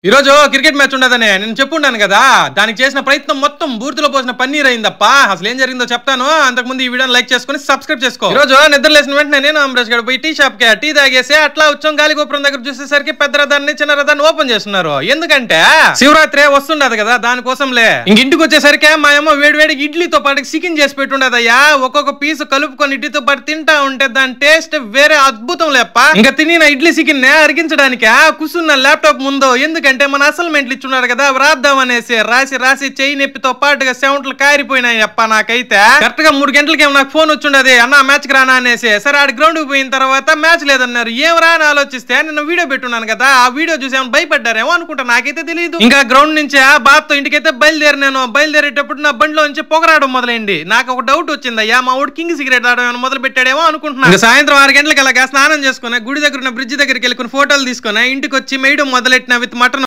ఈ రోజు cricket match ఉండదనే నేను చెప్పుండాను కదా. దానికి చేసిన ప్రయత్నం మొత్తం బూర్తిలో పోసిన పన్నీర్ అయిందప్ప. అసలు ఏం జరిగిందో చెప్తాను. అంతకుముందు ఈ వీడియోని లైక్ చేసుకుని సబ్స్క్రైబ్ చేసుకో. ఈ రోజు నిద్ర లేసిన వెంటనే నేను అమరేష్ గడ పోయి టీ షాప్ కి టీ తాగేసి అట్లా వచ్చాం. గాలిగోపురం దగ్గర చూసేసరికి పెద్ద రథాన్ని చిన్న రథాన్ని ఓపెన్ చేస్తున్నారు. ఎందుకంటే శివరాత్రి వస్తుండదు కదా, దానికోసంలే. ఇంటికి వచ్చేసరికి మా అమ్మ వేడి ఇడ్లీతో పాటు చికెన్ చేసి పెట్టుండదయ్యా. ఒక్కొక్క పీసు కలుపుకొని ఇడ్లీతో పాటు తింటా ఉంటే దాని టేస్ట్ వేరే అద్భుతం లేప్ప. ఇంకా తినిన ఇడ్లీ చికెన్ నే అరిగించడానికి కూర్చున్న ల్యాప్టాప్ ముందు. ఎందుకంటే మన అసైన్మెంట్లు ఇచ్చున్నారు కదా, వ్రాద్దాం అనేసి రాసి చెయ్యి నొప్పితో పాటుగా సెవెంట్లు కారిపోయినాయి అప్ప. నాకైతే కరెక్ట్ గా 3 గంటలకి నాకు ఫోన్ వచ్చిండది, అన్న మ్యాచ్ కి రానా అనేసి. సరే ఆడి గ్రౌండ్ కి పోయిన తర్వాత మ్యాచ్ లేదన్నారు. ఏం రా అని ఆలోచిస్తే నిన్న వీడియో పెట్టున్నాను కదా, ఆ వీడియో చూసి ఏమైనా భయపడ్డారేమో అనుకుంటా, నాకైతే తెలియదు. ఇంకా గ్రౌండ్ నుంచి బాత్తో ఇంటికైతే బయలుదేరేటప్పుడు నా బండిలో నుంచి పొగరావడం మొదలైంది. నాకు ఒక డౌట్ వచ్చిందయ్యా, మా ఊడు కింగ్ సిగరెట్ తాగడం మొదలు పెట్టాడేమో అనుకుంటున్నా. సాయంత్రం 6 గంటలకు అలాగా స్నానం చేసుకుని గుడి దగ్గర ఉన్న బ్రిడ్జ్ దగ్గరికి వెళ్ళుకుని ఫోటోలు తీసుకుని ఇంటికి వచ్చి మేయడం మొదలెట్టిన విత్ మటన్